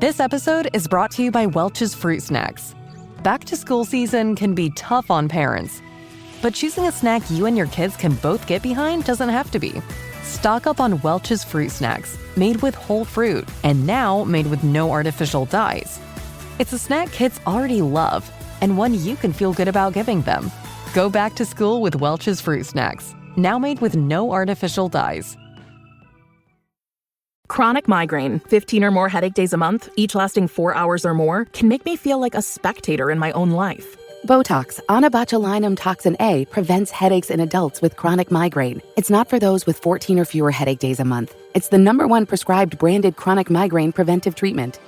This episode is brought to you by Welch's Fruit Snacks. Back to school season can be tough on parents, but choosing a snack you and your kids can both get behind doesn't have to be. Stock up on Welch's Fruit Snacks, made with whole fruit, and now made with no artificial dyes. It's a snack kids already love, and one you can feel good about giving them. Go back to school with Welch's Fruit Snacks, now made with no artificial dyes. Chronic migraine, 15 or more headache days a month, each lasting 4 hours or more, can make me feel like a spectator in my own life. Botox, onabotulinum toxin A, prevents headaches in adults with chronic migraine. It's not for those with 14 or fewer headache days a month. It's the #1 prescribed branded chronic migraine preventive treatment.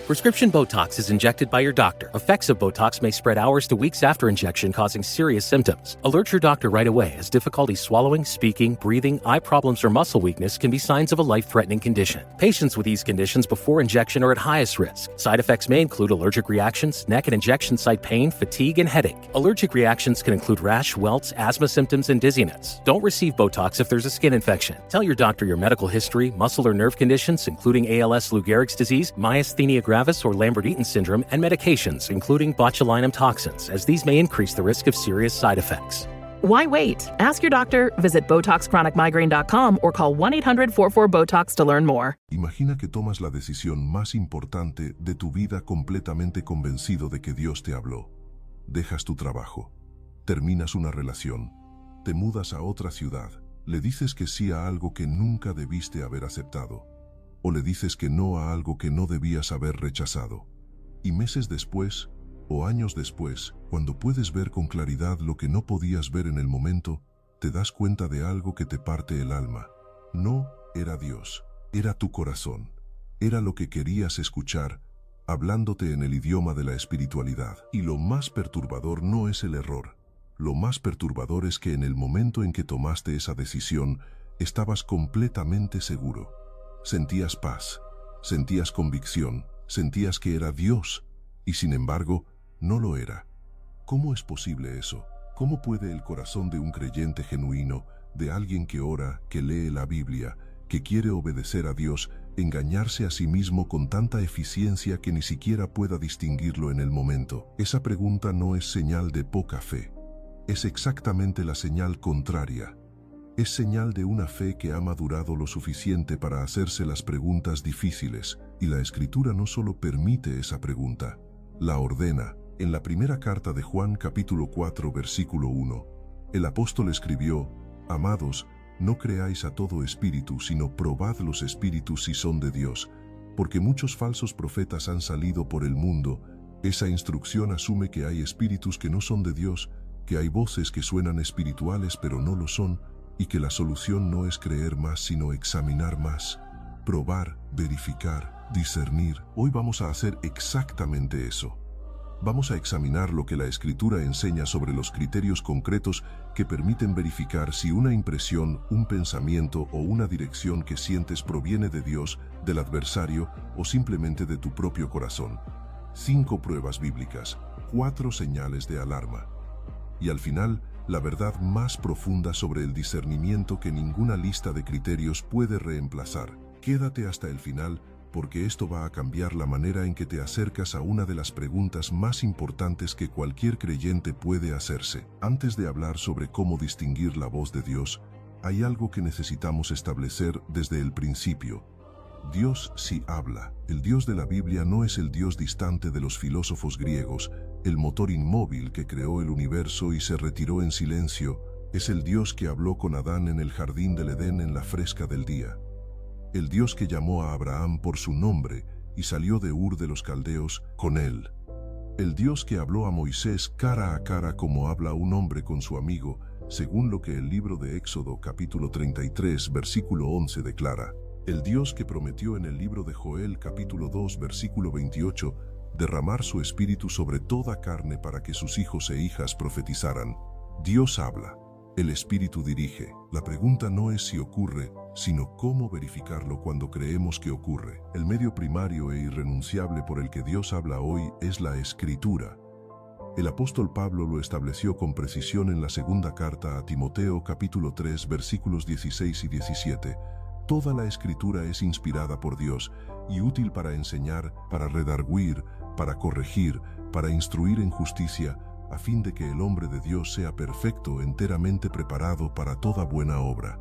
Prescription Botox is injected by your doctor. Effects of Botox may spread hours to weeks after injection, causing serious symptoms. Alert your doctor right away, as difficulty swallowing, speaking, breathing, eye problems, or muscle weakness can be signs of a life-threatening condition. Patients with these conditions before injection are at highest risk. Side effects may include allergic reactions, neck and injection site pain, fatigue, and headache. Allergic reactions can include rash, welts, asthma symptoms, and dizziness. Don't receive Botox if there's a skin infection. Tell your doctor your medical history, muscle or nerve conditions, including ALS, Lou Gehrig's disease, myasthenia gravis, or Lambert-Eaton syndrome, and medications, including botulinum toxins, as these may increase the risk of serious side effects. Why wait? Ask your doctor, visit BotoxChronicMigraine.com or call 1-800-44-BOTOX to learn more. Imagina que tomas la decisión más importante de tu vida completamente convencido de que Dios te habló. Dejas tu trabajo, terminas una relación, te mudas a otra ciudad, le dices que sí a algo que nunca debiste haber aceptado, o le dices que no a algo que no debías haber rechazado. Y meses después, o años después, cuando puedes ver con claridad lo que no podías ver en el momento, te das cuenta de algo que te parte el alma. No era Dios, era tu corazón. Era lo que querías escuchar, hablándote en el idioma de la espiritualidad. Y lo más perturbador no es el error. Lo más perturbador es que en el momento en que tomaste esa decisión, estabas completamente seguro. Sentías paz, sentías convicción, sentías que era Dios, y sin embargo, no lo era. ¿Cómo es posible eso? ¿Cómo puede el corazón de un creyente genuino, de alguien que ora, que lee la Biblia, que quiere obedecer a Dios, engañarse a sí mismo con tanta eficiencia que ni siquiera pueda distinguirlo en el momento? Esa pregunta no es señal de poca fe. Es exactamente la señal contraria. Es señal de una fe que ha madurado lo suficiente para hacerse las preguntas difíciles, y la Escritura no solo permite esa pregunta, la ordena. En la primera carta de Juan capítulo 4 versículo 1, el apóstol escribió: Amados, no creáis a todo espíritu, sino probad los espíritus si son de Dios, porque muchos falsos profetas han salido por el mundo. Esa instrucción asume que hay espíritus que no son de Dios, que hay voces que suenan espirituales pero no lo son, y que la solución no es creer más sino examinar más, probar, verificar, discernir. Hoy vamos a hacer exactamente eso. Vamos a examinar lo que la Escritura enseña sobre los criterios concretos que permiten verificar si una impresión, un pensamiento o una dirección que sientes proviene de Dios, del adversario o simplemente de tu propio corazón. 5 pruebas bíblicas, 4 señales de alarma. Y al final, la verdad más profunda sobre el discernimiento que ninguna lista de criterios puede reemplazar. Quédate hasta el final, porque esto va a cambiar la manera en que te acercas a una de las preguntas más importantes que cualquier creyente puede hacerse. Antes de hablar sobre cómo distinguir la voz de Dios, hay algo que necesitamos establecer desde el principio. Dios sí habla. El Dios de la Biblia no es el Dios distante de los filósofos griegos, el motor inmóvil que creó el universo y se retiró en silencio. Es el Dios que habló con Adán en el jardín del Edén en la fresca del día. El Dios que llamó a Abraham por su nombre y salió de Ur de los Caldeos con él. El Dios que habló a Moisés cara a cara como habla un hombre con su amigo, según lo que el libro de Éxodo capítulo 33 versículo 11 declara. El Dios que prometió en el libro de Joel capítulo 2 versículo 28 derramar su espíritu sobre toda carne para que sus hijos e hijas profetizaran. Dios habla. El Espíritu dirige. La pregunta no es si ocurre, sino cómo verificarlo cuando creemos que ocurre. El medio primario e irrenunciable por el que Dios habla hoy es la Escritura. El apóstol Pablo lo estableció con precisión en la segunda carta a Timoteo capítulo 3 versículos 16 y 17. Toda la Escritura es inspirada por Dios y útil para enseñar, para redarguir, para corregir, para instruir en justicia, a fin de que el hombre de Dios sea perfecto, enteramente preparado para toda buena obra.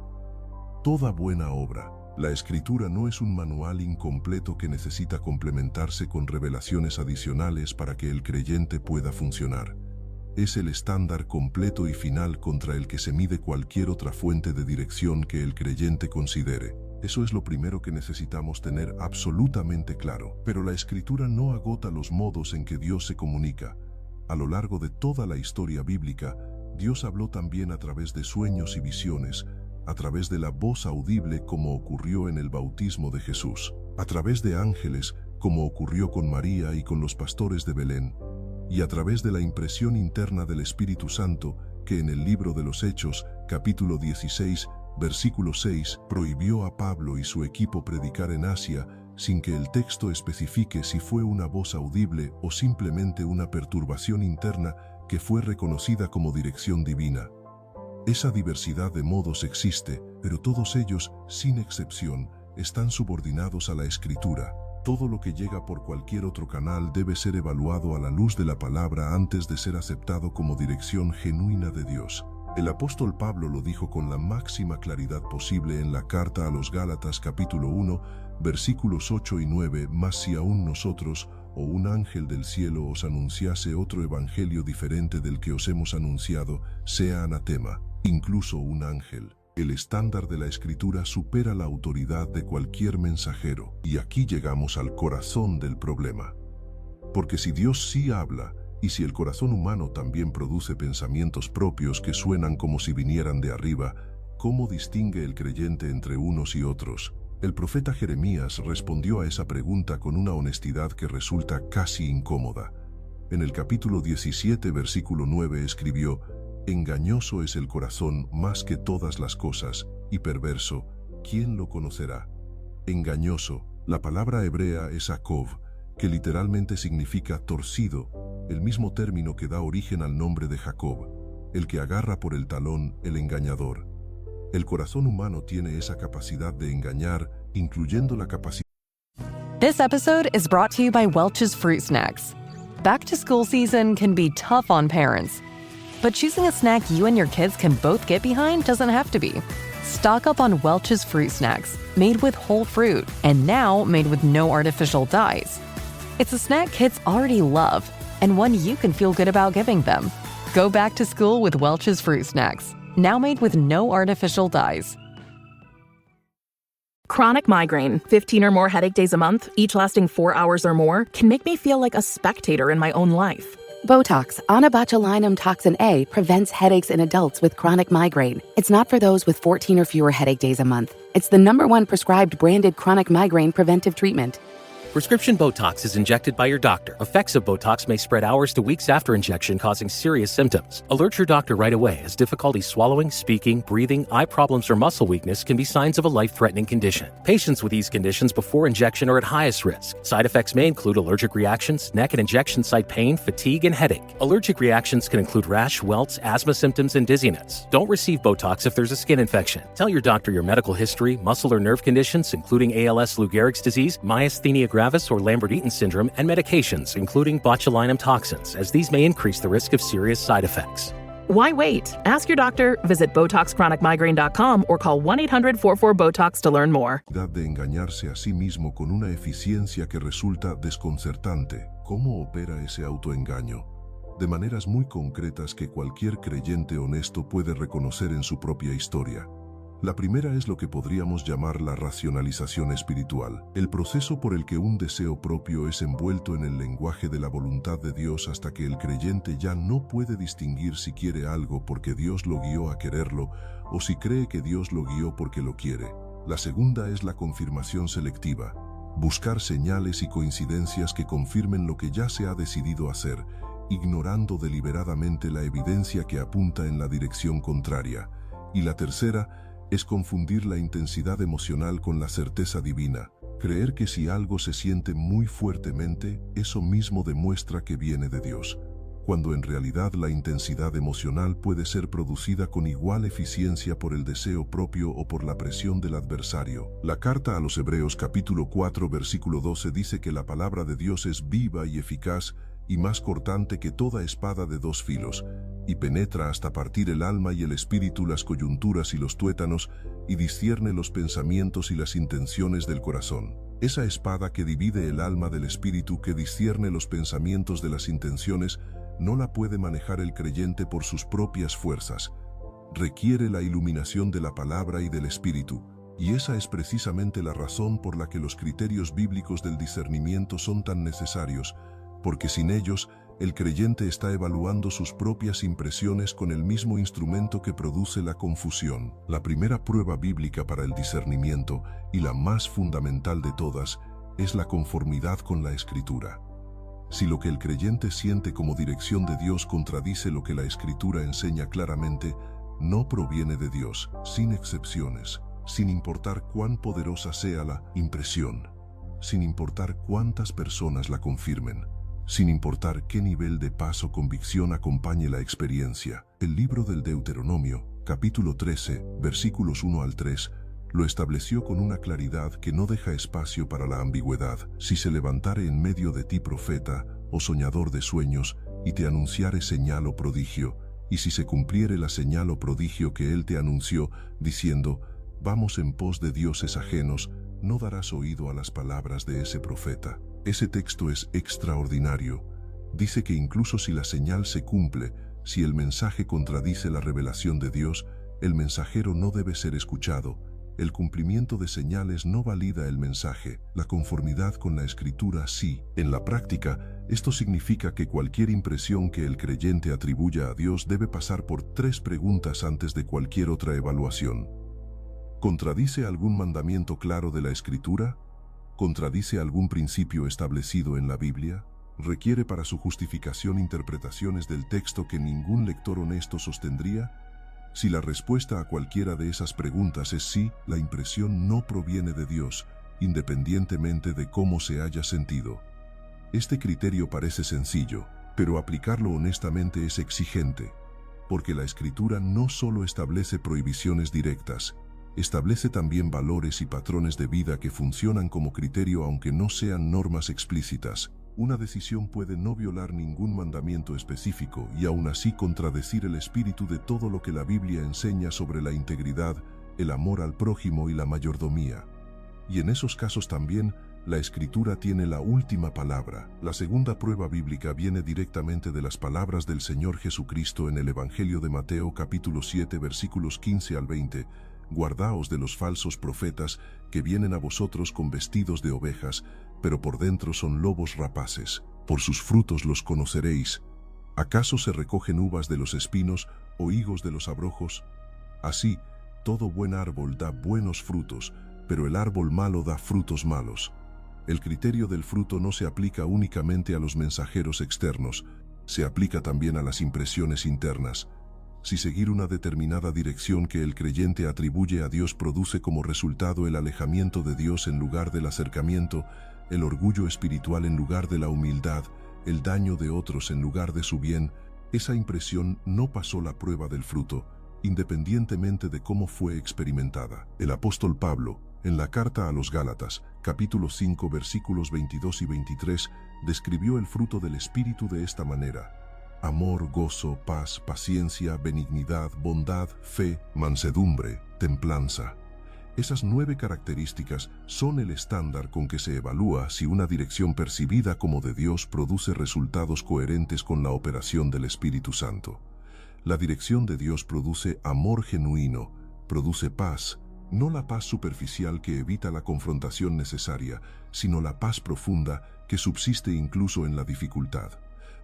Toda buena obra. La Escritura no es un manual incompleto que necesita complementarse con revelaciones adicionales para que el creyente pueda funcionar. Es el estándar completo y final contra el que se mide cualquier otra fuente de dirección que el creyente considere. Eso es lo primero que necesitamos tener absolutamente claro. Pero la Escritura no agota los modos en que Dios se comunica. A lo largo de toda la historia bíblica, Dios habló también a través de sueños y visiones, a través de la voz audible como ocurrió en el bautismo de Jesús, a través de ángeles como ocurrió con María y con los pastores de Belén, y a través de la impresión interna del Espíritu Santo que en el libro de los Hechos, capítulo 16, versículo 6, prohibió a Pablo y su equipo predicar en Asia sin que el texto especifique si fue una voz audible o simplemente una perturbación interna que fue reconocida como dirección divina. Esa diversidad de modos existe, pero todos ellos, sin excepción, están subordinados a la Escritura. Todo lo que llega por cualquier otro canal debe ser evaluado a la luz de la palabra antes de ser aceptado como dirección genuina de Dios. El apóstol Pablo lo dijo con la máxima claridad posible en la carta a los Gálatas capítulo 1, versículos 8 y 9, «Mas si aún nosotros, o un ángel del cielo os anunciase otro evangelio diferente del que os hemos anunciado, sea anatema». Incluso un ángel. El estándar de la Escritura supera la autoridad de cualquier mensajero. Y aquí llegamos al corazón del problema. Porque si Dios sí habla, y si el corazón humano también produce pensamientos propios que suenan como si vinieran de arriba, ¿cómo distingue el creyente entre unos y otros? El profeta Jeremías respondió a esa pregunta con una honestidad que resulta casi incómoda. En el capítulo 17, versículo 9 escribió: «Engañoso es el corazón más que todas las cosas, y perverso, ¿quién lo conocerá?». Engañoso, la palabra hebrea es akov, que literalmente significa torcido, el mismo término que da origen al nombre de Jacob, el que agarra por el talón, el engañador. El corazón humano tiene esa capacidad de engañar, incluyendo la capacidad. This episode is brought to you by Welch's Fruit Snacks. Back to school season can be tough on parents, but choosing a snack you and your kids can both get behind doesn't have to be. Stock up on Welch's Fruit Snacks, made with whole fruit, and now made with no artificial dyes. It's a snack kids already love, and one you can feel good about giving them. Go back to school with Welch's Fruit Snacks, now made with no artificial dyes. Chronic migraine, 15 or more headache days a month, each lasting 4 hours or more, can make me feel like a spectator in my own life. Botox, onabotulinum toxin A, prevents headaches in adults with chronic migraine. It's not for those with 14 or fewer headache days a month. It's the #1 prescribed branded chronic migraine preventive treatment. Prescription Botox is injected by your doctor. Effects of Botox may spread hours to weeks after injection, causing serious symptoms. Alert your doctor right away, as difficulty swallowing, speaking, breathing, eye problems, or muscle weakness can be signs of a life-threatening condition. Patients with these conditions before injection are at highest risk. Side effects may include allergic reactions, neck and injection site pain, fatigue, and headache. Allergic reactions can include rash, welts, asthma symptoms, and dizziness. Don't receive Botox if there's a skin infection. Tell your doctor your medical history, muscle or nerve conditions, including ALS, Lou Gehrig's disease, myasthenia gravis, or Lambert-Eaton syndrome, and medications, including botulinum toxins, as these may increase the risk of serious side effects. Why wait? Ask your doctor, visit BotoxChronicMigraine.com or call 1-800-44-BOTOX to learn more. De engañarse a sí mismo con una eficiencia que resulta desconcertante. ¿Cómo opera ese autoengaño? De maneras muy concretas que cualquier creyente honesto puede reconocer en su propia historia. La primera es lo que podríamos llamar la racionalización espiritual, el proceso por el que un deseo propio es envuelto en el lenguaje de la voluntad de Dios hasta que el creyente ya no puede distinguir si quiere algo porque Dios lo guió a quererlo o si cree que Dios lo guió porque lo quiere. La segunda es la confirmación selectiva, buscar señales y coincidencias que confirmen lo que ya se ha decidido hacer, ignorando deliberadamente la evidencia que apunta en la dirección contraria. Y la tercera es confundir la intensidad emocional con la certeza divina, creer que si algo se siente muy fuertemente, eso mismo demuestra que viene de Dios, cuando en realidad la intensidad emocional puede ser producida con igual eficiencia por el deseo propio o por la presión del adversario. La carta a los Hebreos capítulo 4 versículo 12 dice que la palabra de Dios es viva y eficaz y más cortante que toda espada de dos filos, y penetra hasta partir el alma y el espíritu, las coyunturas y los tuétanos, y discierne los pensamientos y las intenciones del corazón. Esa espada que divide el alma del espíritu, que discierne los pensamientos de las intenciones, no la puede manejar el creyente por sus propias fuerzas. Requiere la iluminación de la palabra y del espíritu, y esa es precisamente la razón por la que los criterios bíblicos del discernimiento son tan necesarios, porque sin ellos, el creyente está evaluando sus propias impresiones con el mismo instrumento que produce la confusión. La primera prueba bíblica para el discernimiento, y la más fundamental de todas, es la conformidad con la Escritura. Si lo que el creyente siente como dirección de Dios contradice lo que la Escritura enseña claramente, no proviene de Dios, sin excepciones, sin importar cuán poderosa sea la impresión, sin importar cuántas personas la confirmen, sin importar qué nivel de paz o convicción acompañe la experiencia. El libro del Deuteronomio, capítulo 13, versículos 1 al 3, lo estableció con una claridad que no deja espacio para la ambigüedad. Si se levantare en medio de ti profeta o soñador de sueños, y te anunciare señal o prodigio, y si se cumpliere la señal o prodigio que él te anunció, diciendo, vamos en pos de dioses ajenos, no darás oído a las palabras de ese profeta. Ese texto es extraordinario. Dice que incluso si la señal se cumple, si el mensaje contradice la revelación de Dios, el mensajero no debe ser escuchado. El cumplimiento de señales no valida el mensaje, la conformidad con la Escritura sí. En la práctica, esto significa que cualquier impresión que el creyente atribuya a Dios debe pasar por 3 preguntas antes de cualquier otra evaluación. ¿Contradice algún mandamiento claro de la Escritura? ¿Contradice algún principio establecido en la Biblia? ¿Requiere para su justificación interpretaciones del texto que ningún lector honesto sostendría? Si la respuesta a cualquiera de esas preguntas es sí, la impresión no proviene de Dios, independientemente de cómo se haya sentido. Este criterio parece sencillo, pero aplicarlo honestamente es exigente, porque la Escritura no solo establece prohibiciones directas, establece también valores y patrones de vida que funcionan como criterio aunque no sean normas explícitas. Una decisión puede no violar ningún mandamiento específico y aún así contradecir el espíritu de todo lo que la Biblia enseña sobre la integridad, el amor al prójimo y la mayordomía. Y en esos casos también, la Escritura tiene la última palabra. La segunda prueba bíblica viene directamente de las palabras del Señor Jesucristo en el Evangelio de Mateo capítulo 7 versículos 15 al 20, Guardaos de los falsos profetas que vienen a vosotros con vestidos de ovejas, pero por dentro son lobos rapaces. Por sus frutos los conoceréis. ¿Acaso se recogen uvas de los espinos o higos de los abrojos? Así, todo buen árbol da buenos frutos, pero el árbol malo da frutos malos. El criterio del fruto no se aplica únicamente a los mensajeros externos, se aplica también a las impresiones internas. Si seguir una determinada dirección que el creyente atribuye a Dios produce como resultado el alejamiento de Dios en lugar del acercamiento, el orgullo espiritual en lugar de la humildad, el daño de otros en lugar de su bien, esa impresión no pasó la prueba del fruto, independientemente de cómo fue experimentada. El apóstol Pablo, en la carta a los Gálatas, capítulo 5, versículos 22 y 23, describió el fruto del Espíritu de esta manera: amor, gozo, paz, paciencia, benignidad, bondad, fe, mansedumbre, templanza. Esas 9 características son el estándar con que se evalúa si una dirección percibida como de Dios produce resultados coherentes con la operación del Espíritu Santo. La dirección de Dios produce amor genuino, produce paz, no la paz superficial que evita la confrontación necesaria, sino la paz profunda que subsiste incluso en la dificultad.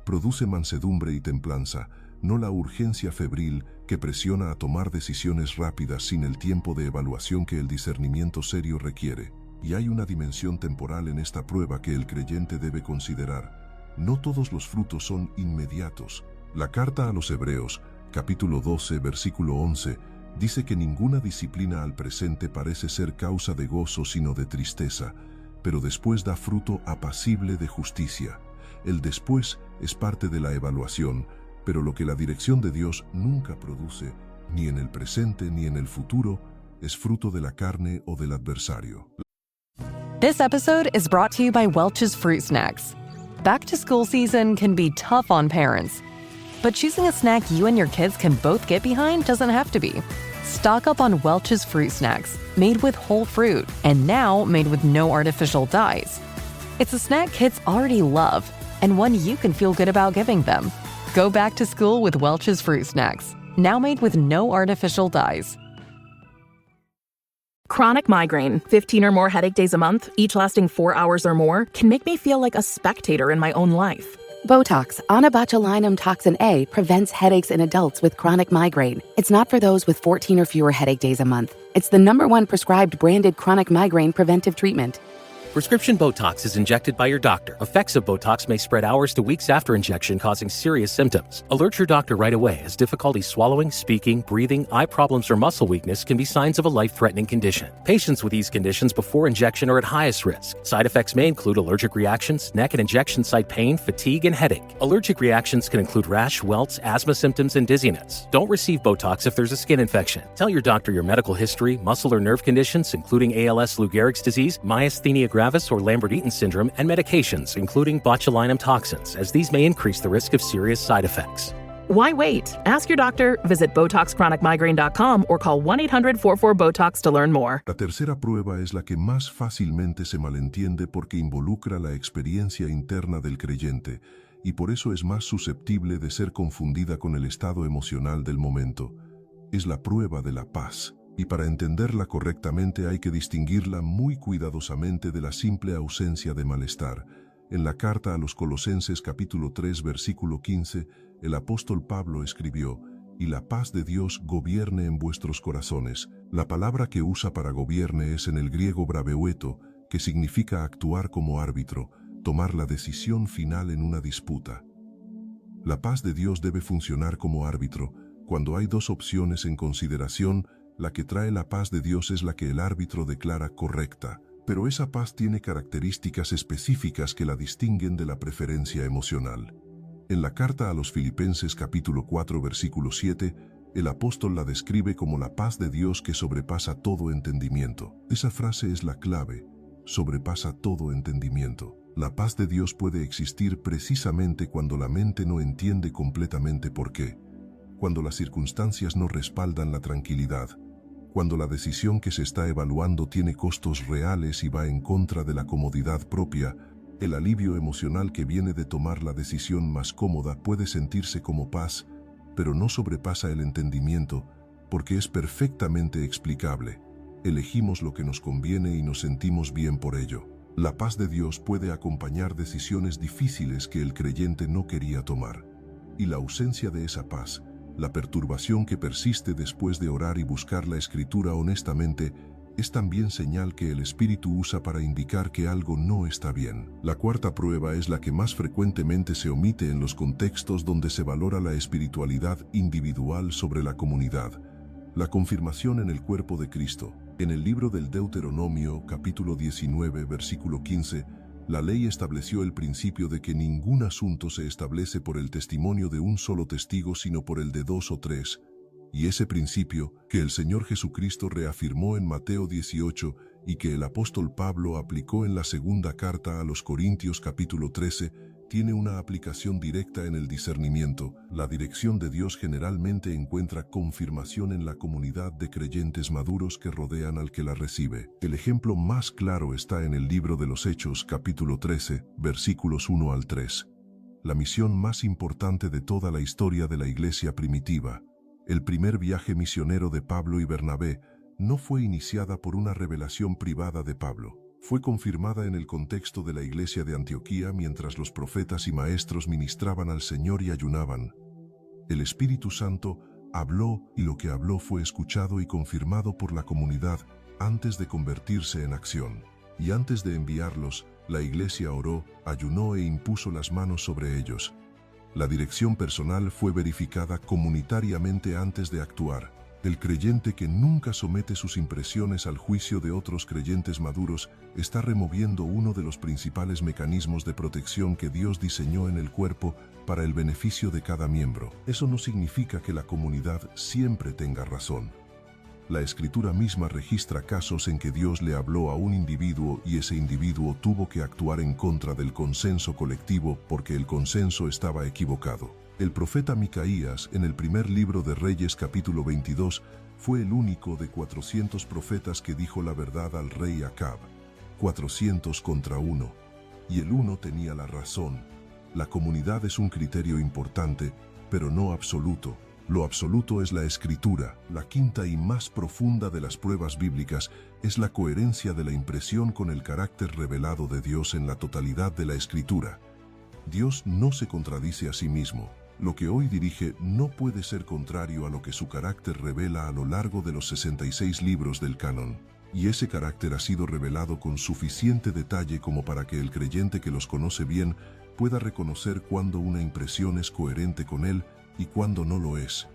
Produce mansedumbre y templanza, no la urgencia febril que presiona a tomar decisiones rápidas sin el tiempo de evaluación que el discernimiento serio requiere. Y hay una dimensión temporal en esta prueba que el creyente debe considerar. No todos los frutos son inmediatos. La carta a los Hebreos, capítulo 12, versículo 11, dice que ninguna disciplina al presente parece ser causa de gozo sino de tristeza, pero después da fruto apacible de justicia. El después es parte de la evaluación, pero lo que la dirección de Dios nunca produce, ni en el presente ni en el futuro, es fruto de la carne o del adversario. This episode is brought to you by Welch's Fruit Snacks. Back to school season can be tough on parents, but choosing a snack you and your kids can both get behind doesn't have to be. Stock up on Welch's Fruit Snacks, made with whole fruit and now made with no artificial dyes. It's a snack kids already love and one you can feel good about giving them. Go back to school with Welch's Fruit Snacks, now made with no artificial dyes. Chronic migraine, 15 or more headache days a month, each lasting 4 hours or more, can make me feel like a spectator in my own life. Botox, onabotulinum toxin A, prevents headaches in adults with chronic migraine. It's not for those with 14 or fewer headache days a month. It's the #1 prescribed branded chronic migraine preventive treatment. Prescription Botox is injected by your doctor. Effects of Botox may spread hours to weeks after injection, causing serious symptoms. Alert your doctor right away, as difficulty swallowing, speaking, breathing, eye problems, or muscle weakness can be signs of a life-threatening condition. Patients with these conditions before injection are at highest risk. Side effects may include allergic reactions, neck and injection site pain, fatigue, and headache. Allergic reactions can include rash, welts, asthma symptoms, and dizziness. Don't receive Botox if there's a skin infection. Tell your doctor your medical history, muscle or nerve conditions, including ALS, Lou Gehrig's disease, myasthenia gravis, or Lambert-Eaton syndrome, and medications, including botulinum toxins, as these may increase the risk of serious side effects. Why wait? Ask your doctor, visit BotoxChronicMigraine.com or call 1-800-44-BOTOX to learn more. La tercera prueba es la que más fácilmente se malentiende porque involucra la experiencia interna del creyente y por eso es más susceptible de ser confundida con el estado emocional del momento. Es la prueba de la paz. Y para entenderla correctamente hay que distinguirla muy cuidadosamente de la simple ausencia de malestar. En la carta a los Colosenses capítulo 3 versículo 15, el apóstol Pablo escribió: «Y la paz de Dios gobierne en vuestros corazones». La palabra que usa para gobierne es en el griego braveueto, que significa actuar como árbitro, tomar la decisión final en una disputa. La paz de Dios debe funcionar como árbitro. Cuando hay dos opciones en consideración, la que trae la paz de Dios es la que el árbitro declara correcta, pero esa paz tiene características específicas que la distinguen de la preferencia emocional. En la carta a los Filipenses capítulo 4 versículo 7, el apóstol la describe como la paz de Dios que sobrepasa todo entendimiento. Esa frase es la clave: sobrepasa todo entendimiento. La paz de Dios puede existir precisamente cuando la mente no entiende completamente por qué, cuando las circunstancias no respaldan la tranquilidad, cuando la decisión que se está evaluando tiene costos reales y va en contra de la comodidad propia. El alivio emocional que viene de tomar la decisión más cómoda puede sentirse como paz, pero no sobrepasa el entendimiento, porque es perfectamente explicable. Elegimos lo que nos conviene y nos sentimos bien por ello. La paz de Dios puede acompañar decisiones difíciles que el creyente no quería tomar. Y la ausencia de esa paz, la perturbación que persiste después de orar y buscar la Escritura honestamente, es también señal que el Espíritu usa para indicar que algo no está bien. La cuarta prueba es la que más frecuentemente se omite en los contextos donde se valora la espiritualidad individual sobre la comunidad. La confirmación en el cuerpo de Cristo. En el libro del Deuteronomio, capítulo 19, versículo 15, la ley estableció el principio de que ningún asunto se establece por el testimonio de un solo testigo, sino por el de 2 o 3. Y ese principio, que el Señor Jesucristo reafirmó en Mateo 18 y que el apóstol Pablo aplicó en la segunda carta a los Corintios capítulo 13, tiene una aplicación directa en el discernimiento. La dirección de Dios generalmente encuentra confirmación en la comunidad de creyentes maduros que rodean al que la recibe. El ejemplo más claro está en el libro de los Hechos, capítulo 13, versículos 1 al 3. La misión más importante de toda la historia de la iglesia primitiva, el primer viaje misionero de Pablo y Bernabé, no fue iniciada por una revelación privada de Pablo. Fue confirmada en el contexto de la iglesia de Antioquía mientras los profetas y maestros ministraban al Señor y ayunaban. El Espíritu Santo habló y lo que habló fue escuchado y confirmado por la comunidad antes de convertirse en acción. Y antes de enviarlos, la iglesia oró, ayunó e impuso las manos sobre ellos. La dirección personal fue verificada comunitariamente antes de actuar. El creyente que nunca somete sus impresiones al juicio de otros creyentes maduros está removiendo uno de los principales mecanismos de protección que Dios diseñó en el cuerpo para el beneficio de cada miembro. Eso no significa que la comunidad siempre tenga razón. La Escritura misma registra casos en que Dios le habló a un individuo y ese individuo tuvo que actuar en contra del consenso colectivo porque el consenso estaba equivocado. El profeta Micaías, en el primer libro de Reyes capítulo 22, fue el único de 400 profetas que dijo la verdad al rey Acab, 400 contra 1, y el uno tenía la razón. La comunidad es un criterio importante, pero no absoluto. Lo absoluto es la Escritura. La quinta y más profunda de las pruebas bíblicas es la coherencia de la impresión con el carácter revelado de Dios en la totalidad de la Escritura. Dios no se contradice a sí mismo. Lo que hoy dirige no puede ser contrario a lo que su carácter revela a lo largo de los 66 libros del canon. Y ese carácter ha sido revelado con suficiente detalle como para que el creyente que los conoce bien pueda reconocer cuándo una impresión es coherente con él y cuándo no lo es.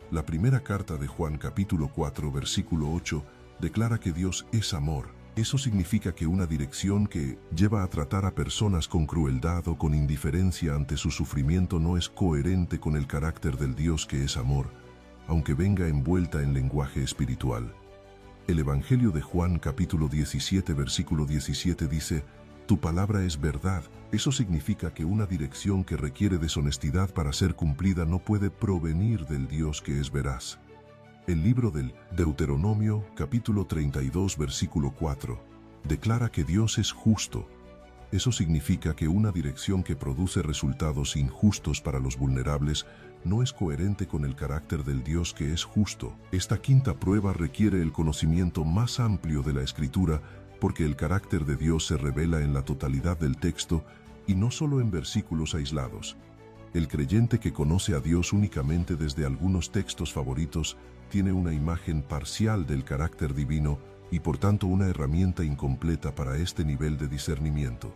La primera carta de Juan capítulo 4 versículo 8 declara que Dios es amor. Eso significa que una dirección que lleva a tratar a personas con crueldad o con indiferencia ante su sufrimiento no es coherente con el carácter del Dios que es amor, aunque venga envuelta en lenguaje espiritual. El Evangelio de Juan capítulo 17 versículo 17 dice: «Tu palabra es verdad». Eso significa que una dirección que requiere deshonestidad para ser cumplida no puede provenir del Dios que es veraz. El libro del Deuteronomio, capítulo 32, versículo 4, declara que Dios es justo. Eso significa que una dirección que produce resultados injustos para los vulnerables no es coherente con el carácter del Dios que es justo. Esta quinta prueba requiere el conocimiento más amplio de la Escritura porque el carácter de Dios se revela en la totalidad del texto y no solo en versículos aislados. El creyente que conoce a Dios únicamente desde algunos textos favoritos tiene una imagen parcial del carácter divino y por tanto una herramienta incompleta para este nivel de discernimiento.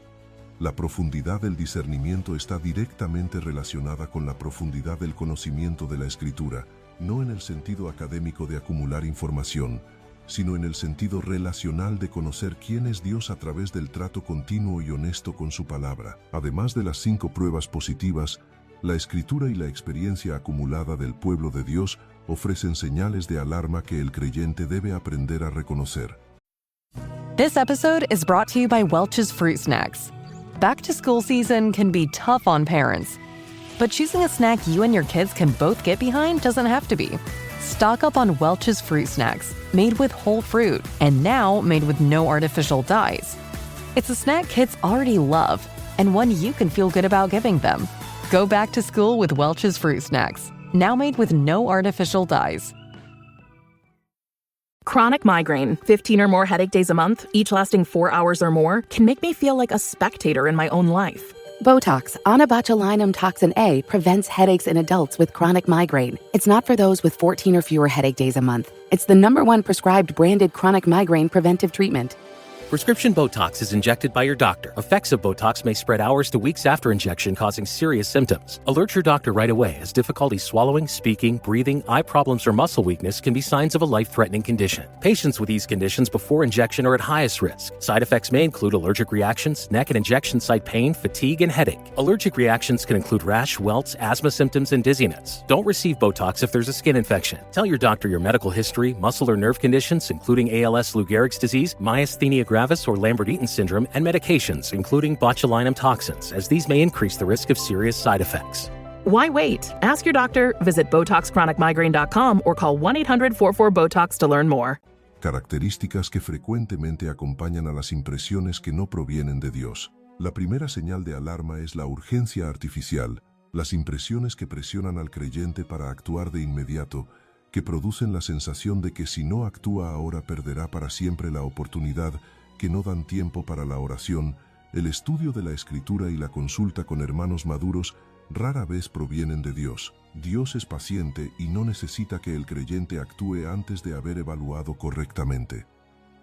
La profundidad del discernimiento está directamente relacionada con la profundidad del conocimiento de la Escritura, no en el sentido académico de acumular información, sino en el sentido relacional de conocer quién es Dios a través del trato continuo y honesto con su palabra. Además de las 5 pruebas positivas, la Escritura y la experiencia acumulada del pueblo de Dios ofrecen señales de alarma que el creyente debe aprender a reconocer. This episode is brought to you by Welch's Fruit Snacks. Back to school season can be tough on parents, but choosing a snack you and your kids can both get behind doesn't have to be. Stock up on Welch's Fruit Snacks, made with whole fruit and now made with no artificial dyes. It's a snack kids already love and one you can feel good about giving them. Go back to school with Welch's Fruit Snacks, now made with no artificial dyes. Chronic migraine, 15 or more headache days a month, each lasting 4 hours or more, can make me feel like a spectator in my own life. Botox, onabotulinum toxin A, prevents headaches in adults with chronic migraine. It's not for those with 14 or fewer headache days a month. It's the #1 prescribed branded chronic migraine preventive treatment. Prescription Botox is injected by your doctor. Effects of Botox may spread hours to weeks after injection, causing serious symptoms. Alert your doctor right away, as difficulty swallowing, speaking, breathing, eye problems, or muscle weakness can be signs of a life-threatening condition. Patients with these conditions before injection are at highest risk. Side effects may include allergic reactions, neck and injection site pain, fatigue, and headache. Allergic reactions can include rash, welts, asthma symptoms, and dizziness. Don't receive Botox if there's a skin infection. Tell your doctor your medical history, muscle or nerve conditions, including ALS, Lou Gehrig's disease, myasthenia gravis, or Lambert-Eaton syndrome, and medications, including botulinum toxins, as these may increase the risk of serious side effects. Why wait? Ask your doctor, visit BotoxChronicMigraine.com or call 1-800-44-BOTOX to learn more. Características que frecuentemente acompañan a las impresiones que no provienen de Dios. La primera señal de alarma es la urgencia artificial, las impresiones que presionan al creyente para actuar de inmediato, que producen la sensación de que si no actúa ahora perderá para siempre la oportunidad, que no dan tiempo para la oración, el estudio de la Escritura y la consulta con hermanos maduros rara vez provienen de Dios. Dios es paciente y no necesita que el creyente actúe antes de haber evaluado correctamente.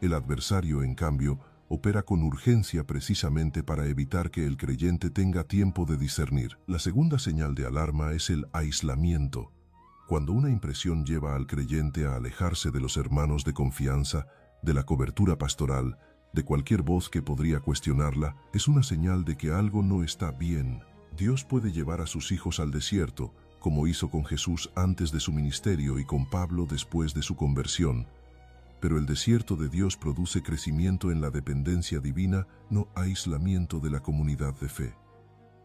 El adversario, en cambio, opera con urgencia precisamente para evitar que el creyente tenga tiempo de discernir. La segunda señal de alarma es el aislamiento. Cuando una impresión lleva al creyente a alejarse de los hermanos de confianza, de la cobertura pastoral, de cualquier voz que podría cuestionarla, es una señal de que algo no está bien. Dios puede llevar a sus hijos al desierto, como hizo con Jesús antes de su ministerio y con Pablo después de su conversión. Pero el desierto de Dios produce crecimiento en la dependencia divina, no aislamiento de la comunidad de fe.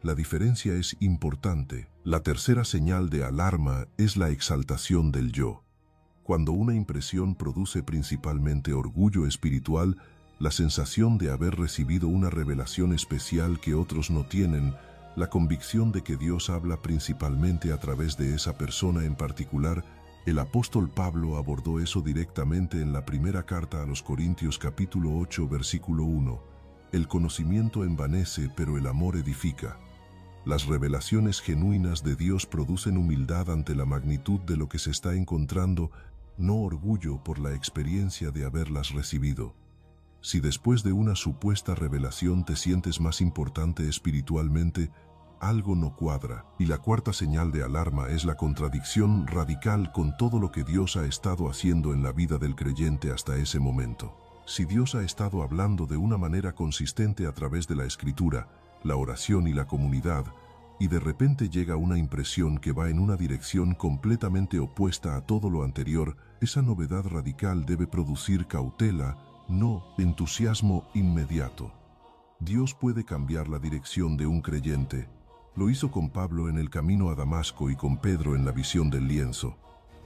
La diferencia es importante. La tercera señal de alarma es la exaltación del yo. Cuando una impresión produce principalmente orgullo espiritual, la sensación de haber recibido una revelación especial que otros no tienen, la convicción de que Dios habla principalmente a través de esa persona en particular, el apóstol Pablo abordó eso directamente en la primera carta a los Corintios capítulo 8 versículo 1. El conocimiento envanece, pero el amor edifica. Las revelaciones genuinas de Dios producen humildad ante la magnitud de lo que se está encontrando, no orgullo por la experiencia de haberlas recibido. Si después de una supuesta revelación te sientes más importante espiritualmente, algo no cuadra. Y la cuarta señal de alarma es la contradicción radical con todo lo que Dios ha estado haciendo en la vida del creyente hasta ese momento. Si Dios ha estado hablando de una manera consistente a través de la Escritura, la oración y la comunidad, y de repente llega una impresión que va en una dirección completamente opuesta a todo lo anterior, esa novedad radical debe producir cautela, no entusiasmo inmediato. Dios puede cambiar la dirección de un creyente. Lo hizo con Pablo en el camino a Damasco y con Pedro en la visión del lienzo.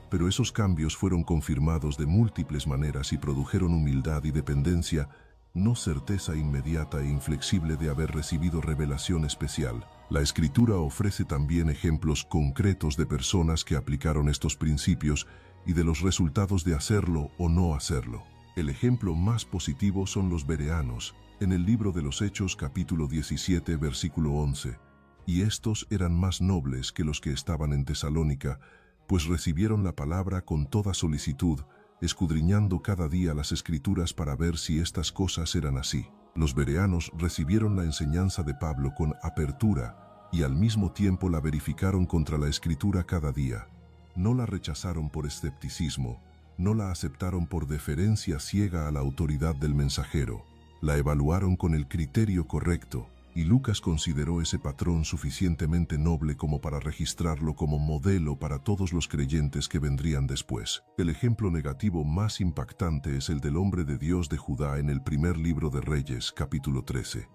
Pero esos cambios fueron confirmados de múltiples maneras y produjeron humildad y dependencia, no certeza inmediata e inflexible de haber recibido revelación especial. La Escritura ofrece también ejemplos concretos de personas que aplicaron estos principios y de los resultados de hacerlo o no hacerlo. El ejemplo más positivo son los bereanos, en el libro de los Hechos capítulo 17 versículo 11. Y estos eran más nobles que los que estaban en Tesalónica, pues recibieron la palabra con toda solicitud, escudriñando cada día las Escrituras para ver si estas cosas eran así. Los bereanos recibieron la enseñanza de Pablo con apertura y al mismo tiempo la verificaron contra la Escritura cada día. No la rechazaron por escepticismo, no la aceptaron por deferencia ciega a la autoridad del mensajero, la evaluaron con el criterio correcto, y Lucas consideró ese patrón suficientemente noble como para registrarlo como modelo para todos los creyentes que vendrían después. El ejemplo negativo más impactante es el del hombre de Dios de Judá en el primer libro de Reyes, capítulo 13.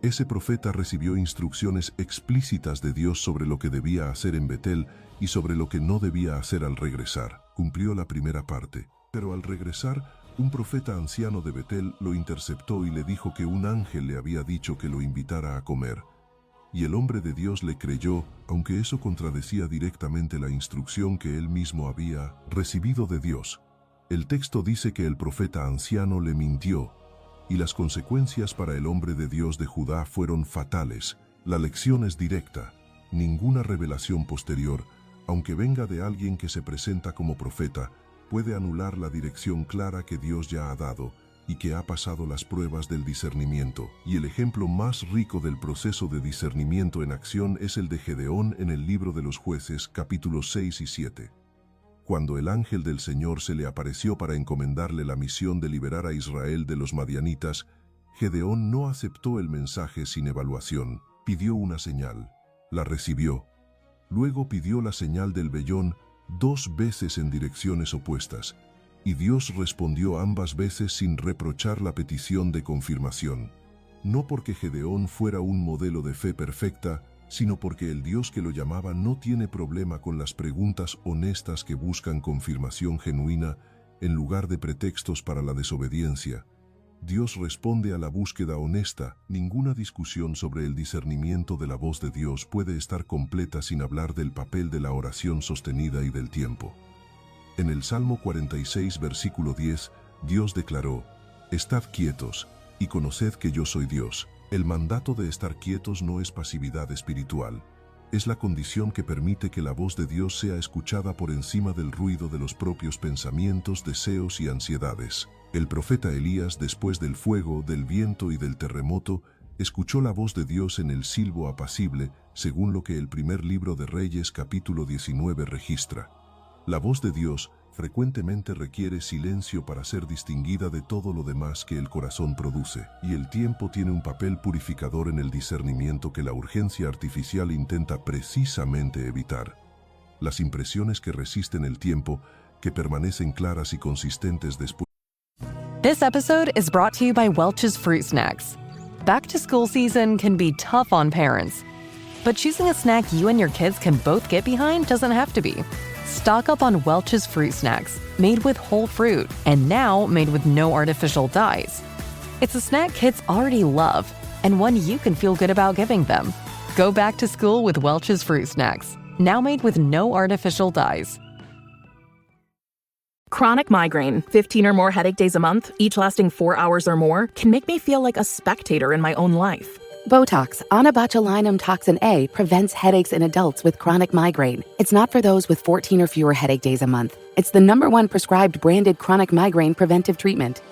Ese profeta recibió instrucciones explícitas de Dios sobre lo que debía hacer en Betel y sobre lo que no debía hacer al regresar. Cumplió la primera parte, pero al regresar, un profeta anciano de Betel lo interceptó y le dijo que un ángel le había dicho que lo invitara a comer. Y el hombre de Dios le creyó, aunque eso contradecía directamente la instrucción que él mismo había recibido de Dios. El texto dice que el profeta anciano le mintió, y las consecuencias para el hombre de Dios de Judá fueron fatales. La lección es directa. Ninguna revelación posterior, aunque venga de alguien que se presenta como profeta, puede anular la dirección clara que Dios ya ha dado y que ha pasado las pruebas del discernimiento. Y el ejemplo más rico del proceso de discernimiento en acción es el de Gedeón en el libro de los Jueces, capítulos 6 y 7. Cuando el ángel del Señor se le apareció para encomendarle la misión de liberar a Israel de los madianitas, Gedeón no aceptó el mensaje sin evaluación. Pidió una señal. La recibió. Luego pidió la señal del vellón 2 veces en direcciones opuestas, y Dios respondió ambas veces sin reprochar la petición de confirmación. No porque Gedeón fuera un modelo de fe perfecta, sino porque el Dios que lo llamaba no tiene problema con las preguntas honestas que buscan confirmación genuina en lugar de pretextos para la desobediencia. Dios responde a la búsqueda honesta. Ninguna discusión sobre el discernimiento de la voz de Dios puede estar completa sin hablar del papel de la oración sostenida y del tiempo. En el Salmo 46, versículo 10, Dios declaró: «Estad quietos y conoced que yo soy Dios». El mandato de estar quietos no es pasividad espiritual. Es la condición que permite que la voz de Dios sea escuchada por encima del ruido de los propios pensamientos, deseos y ansiedades. El profeta Elías, después del fuego, del viento y del terremoto, escuchó la voz de Dios en el silbo apacible, según lo que el primer libro de Reyes capítulo 19 registra. La voz de Dios frecuentemente requiere silencio para ser distinguida de todo lo demás que el corazón produce, y el tiempo tiene un papel purificador en el discernimiento que la urgencia artificial intenta precisamente evitar. Las impresiones que resisten el tiempo, que permanecen claras y consistentes después. This episode is brought to you by Welch's Fruit Snacks. Back to school season can be tough on parents, but choosing a snack you and your kids can both get behind doesn't have to be. Stock up on Welch's Fruit Snacks, made with whole fruit, and now made with no artificial dyes. It's a snack kids already love, and one you can feel good about giving them. Go back to school with Welch's Fruit Snacks, now made with no artificial dyes. Chronic migraine, 15 or more headache days a month, each lasting 4 hours or more, can make me feel like a spectator in my own life. Botox, onabotulinum toxin A, prevents headaches in adults with chronic migraine. It's not for those with 14 or fewer headache days a month. It's the #1 prescribed branded chronic migraine preventive treatment.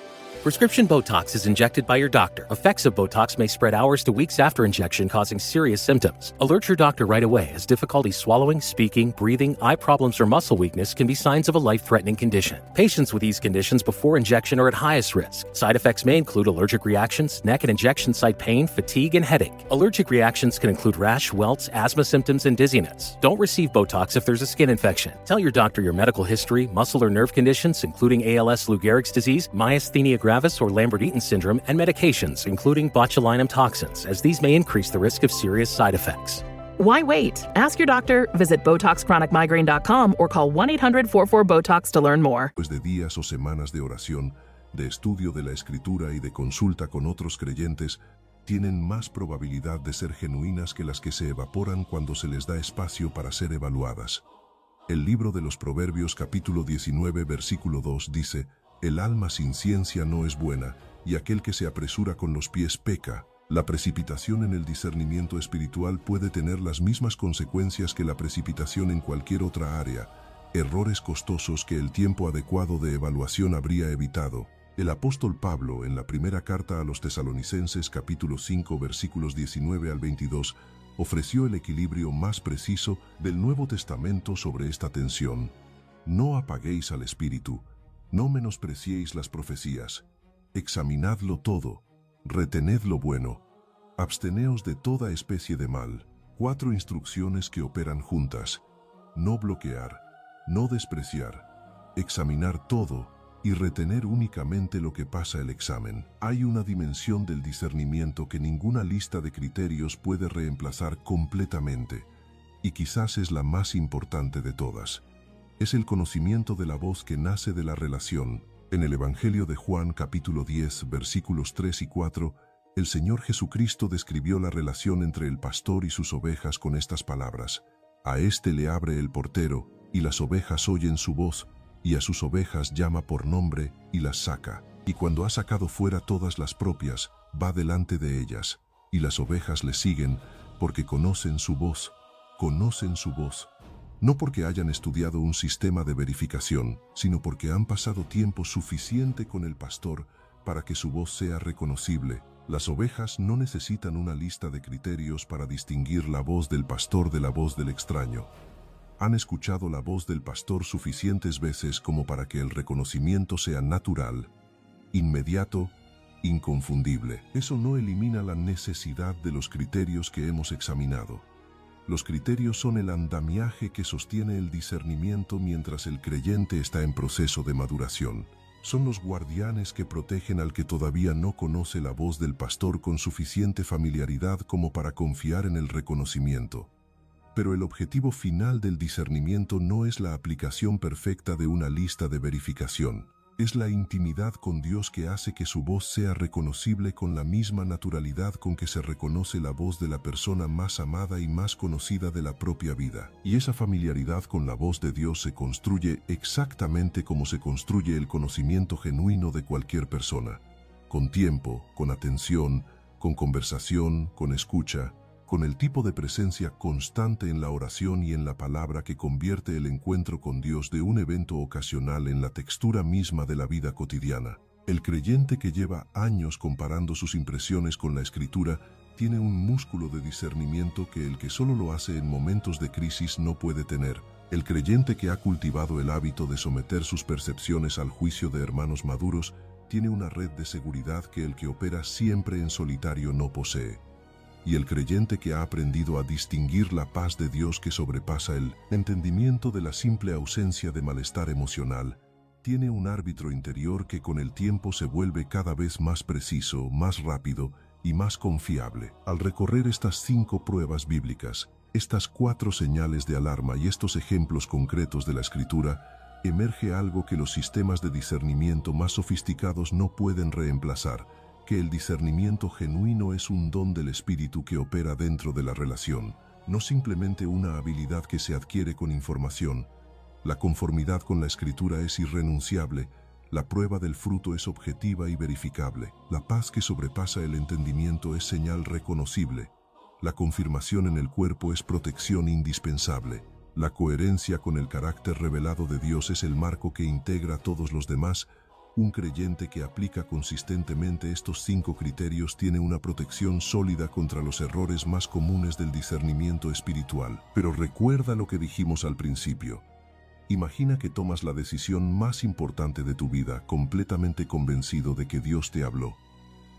Prescription Botox is injected by your doctor. Effects of Botox may spread hours to weeks after injection, causing serious symptoms. Alert your doctor right away, as difficulty swallowing, speaking, breathing, eye problems, or muscle weakness can be signs of a life-threatening condition. Patients with these conditions before injection are at highest risk. Side effects may include allergic reactions, neck and injection site pain, fatigue, and headache. Allergic reactions can include rash, welts, asthma symptoms, and dizziness. Don't receive Botox if there's a skin infection. Tell your doctor your medical history, muscle or nerve conditions, including ALS, Lou Gehrig's disease, myasthenia gravis, or Lambert-Eaton syndrome, and medications, including botulinum toxins, as these may increase the risk of serious side effects. Why wait? Ask your doctor, visit BotoxChronicMigraine.com, or call 1-800-44-BOTOX to learn more. Después de días o semanas de oración, de estudio de la Escritura y de consulta con otros creyentes, tienen más probabilidad de ser genuinas que las que se evaporan cuando se les da espacio para ser evaluadas. El libro de los Proverbios capítulo 19 versículo 2 dice: «El alma sin ciencia no es buena, y aquel que se apresura con los pies peca». La precipitación en el discernimiento espiritual puede tener las mismas consecuencias que la precipitación en cualquier otra área, errores costosos que el tiempo adecuado de evaluación habría evitado. El apóstol Pablo, en la primera carta a los Tesalonicenses capítulo 5 versículos 19 al 22, ofreció el equilibrio más preciso del Nuevo Testamento sobre esta tensión. No apaguéis al espíritu, no menospreciéis las profecías, examinadlo todo, retened lo bueno, absteneos de toda especie de mal. 4 instrucciones que operan juntas: no bloquear, no despreciar, examinar todo y retener únicamente lo que pasa el examen. Hay una dimensión del discernimiento que ninguna lista de criterios puede reemplazar completamente, y quizás es la más importante de todas. Es el conocimiento de la voz que nace de la relación. En el Evangelio de Juan capítulo 10 versículos 3 y 4, el Señor Jesucristo describió la relación entre el pastor y sus ovejas con estas palabras: «A éste le abre el portero, y las ovejas oyen su voz, y a sus ovejas llama por nombre y las saca. Y cuando ha sacado fuera todas las propias, va delante de ellas, y las ovejas le siguen, porque conocen su voz». Conocen su voz. No porque hayan estudiado un sistema de verificación, sino porque han pasado tiempo suficiente con el pastor para que su voz sea reconocible. Las ovejas no necesitan una lista de criterios para distinguir la voz del pastor de la voz del extraño. Han escuchado la voz del pastor suficientes veces como para que el reconocimiento sea natural, inmediato, inconfundible. Eso no elimina la necesidad de los criterios que hemos examinado. Los criterios son el andamiaje que sostiene el discernimiento mientras el creyente está en proceso de maduración. Son los guardianes que protegen al que todavía no conoce la voz del pastor con suficiente familiaridad como para confiar en el reconocimiento. Pero el objetivo final del discernimiento no es la aplicación perfecta de una lista de verificación. Es la intimidad con Dios que hace que su voz sea reconocible con la misma naturalidad con que se reconoce la voz de la persona más amada y más conocida de la propia vida. Y esa familiaridad con la voz de Dios se construye exactamente como se construye el conocimiento genuino de cualquier persona: con tiempo, con atención, con conversación, con escucha, con el tipo de presencia constante en la oración y en la palabra que convierte el encuentro con Dios de un evento ocasional en la textura misma de la vida cotidiana. El creyente que lleva años comparando sus impresiones con la Escritura tiene un músculo de discernimiento que el que solo lo hace en momentos de crisis no puede tener. El creyente que ha cultivado el hábito de someter sus percepciones al juicio de hermanos maduros tiene una red de seguridad que el que opera siempre en solitario no posee. Y el creyente que ha aprendido a distinguir la paz de Dios que sobrepasa el entendimiento de la simple ausencia de malestar emocional, tiene un árbitro interior que con el tiempo se vuelve cada vez más preciso, más rápido y más confiable. Al recorrer estas 5 pruebas bíblicas, estas 4 señales de alarma y estos ejemplos concretos de la Escritura, emerge algo que los sistemas de discernimiento más sofisticados no pueden reemplazar, que el discernimiento genuino es un don del Espíritu que opera dentro de la relación, no simplemente una habilidad que se adquiere con información. La conformidad con la Escritura es irrenunciable, la prueba del fruto es objetiva y verificable, la paz que sobrepasa el entendimiento es señal reconocible, la confirmación en el cuerpo es protección indispensable, la coherencia con el carácter revelado de Dios es el marco que integra a todos los demás. Un creyente que aplica consistentemente estos 5 criterios tiene una protección sólida contra los errores más comunes del discernimiento espiritual. Pero recuerda lo que dijimos al principio. Imagina que tomas la decisión más importante de tu vida completamente convencido de que Dios te habló.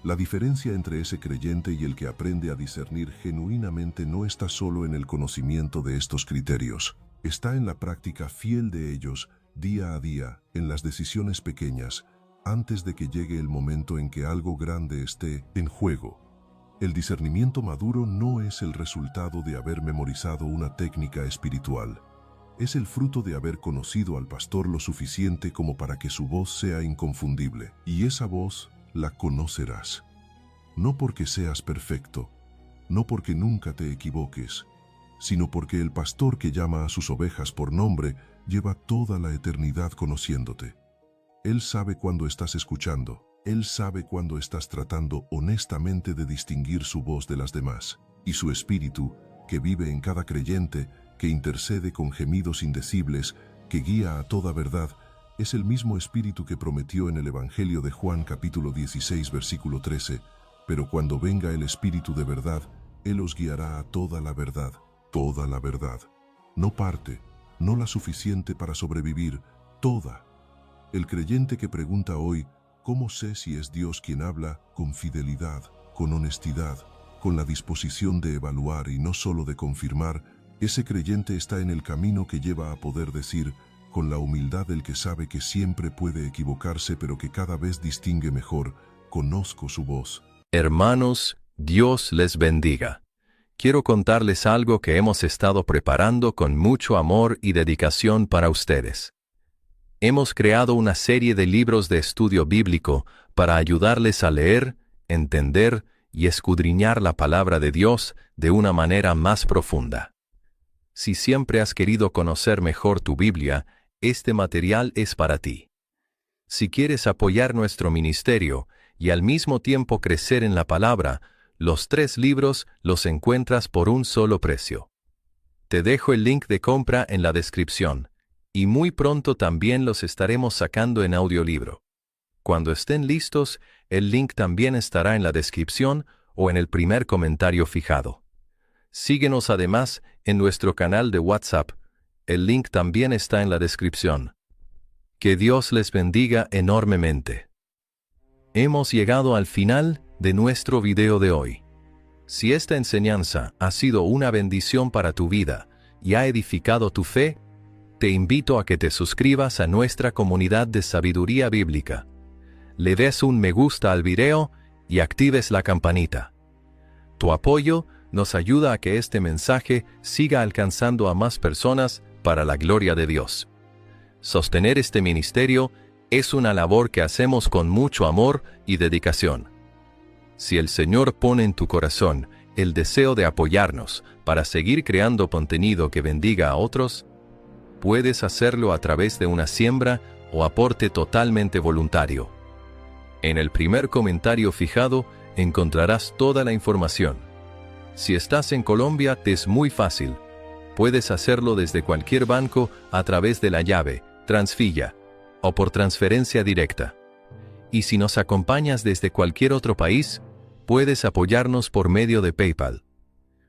La diferencia entre ese creyente y el que aprende a discernir genuinamente no está solo en el conocimiento de estos criterios. Está en la práctica fiel de ellos, día a día, en las decisiones pequeñas, antes de que llegue el momento en que algo grande esté en juego. El discernimiento maduro no es el resultado de haber memorizado una técnica espiritual. Es el fruto de haber conocido al pastor lo suficiente como para que su voz sea inconfundible. Y esa voz la conocerás. No porque seas perfecto, no porque nunca te equivoques, sino porque el pastor que llama a sus ovejas por nombre lleva toda la eternidad conociéndote. Él sabe cuándo estás escuchando, Él sabe cuándo estás tratando honestamente de distinguir su voz de las demás. Y su espíritu, que vive en cada creyente, que intercede con gemidos indecibles, que guía a toda verdad, es el mismo espíritu que prometió en el Evangelio de Juan capítulo 16 versículo 13, pero cuando venga el Espíritu de verdad, Él os guiará a toda la verdad, no parte, no la suficiente para sobrevivir, toda. El creyente que pregunta hoy, ¿cómo sé si es Dios quien habla? Con fidelidad, con honestidad, con la disposición de evaluar y no solo de confirmar, ese creyente está en el camino que lleva a poder decir, con la humildad del que sabe que siempre puede equivocarse pero que cada vez distingue mejor, conozco su voz. Hermanos, Dios les bendiga. Quiero contarles algo que hemos estado preparando con mucho amor y dedicación para ustedes. Hemos creado una serie de libros de estudio bíblico para ayudarles a leer, entender y escudriñar la palabra de Dios de una manera más profunda. Si siempre has querido conocer mejor tu Biblia, este material es para ti. Si quieres apoyar nuestro ministerio y al mismo tiempo crecer en la palabra, los 3 libros los encuentras por un solo precio. Te dejo el link de compra en la descripción, y muy pronto también los estaremos sacando en audiolibro. Cuando estén listos, el link también estará en la descripción o en el primer comentario fijado. Síguenos además en nuestro canal de WhatsApp. El link también está en la descripción. Que Dios les bendiga enormemente. Hemos llegado al final de nuestro video de hoy. Si esta enseñanza ha sido una bendición para tu vida y ha edificado tu fe, te invito a que te suscribas a nuestra comunidad de sabiduría bíblica. Le des un me gusta al video y actives la campanita. Tu apoyo nos ayuda a que este mensaje siga alcanzando a más personas para la gloria de Dios. Sostener este ministerio es una labor que hacemos con mucho amor y dedicación. Si el Señor pone en tu corazón el deseo de apoyarnos para seguir creando contenido que bendiga a otros, puedes hacerlo a través de una siembra o aporte totalmente voluntario. En el primer comentario fijado encontrarás toda la información. Si estás en Colombia, te es muy fácil. Puedes hacerlo desde cualquier banco a través de la llave, Transfilla, o por transferencia directa. Y si nos acompañas desde cualquier otro país, puedes apoyarnos por medio de PayPal.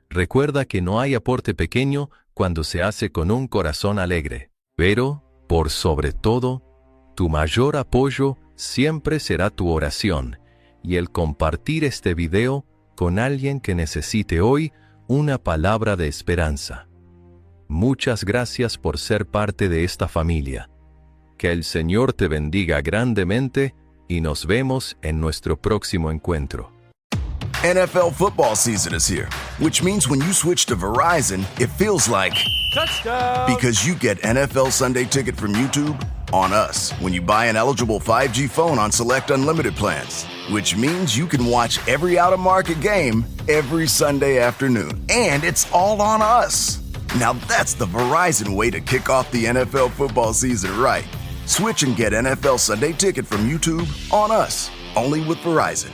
Recuerda que no hay aporte pequeño cuando se hace con un corazón alegre. Pero, por sobre todo, tu mayor apoyo siempre será tu oración y el compartir este video con alguien que necesite hoy una palabra de esperanza. Muchas gracias por ser parte de esta familia. Que el Señor te bendiga grandemente y nos vemos en nuestro próximo encuentro. NFL football season is here, which means when you switch to Verizon, it feels like touchdown. Because you get NFL Sunday Ticket from YouTube on us when you buy an eligible 5G phone on select unlimited plans, which means you can watch every out-of-market game every Sunday afternoon. And it's all on us. Now that's the Verizon way to kick off the NFL football season right. Switch and get NFL Sunday Ticket from YouTube on us, only with Verizon.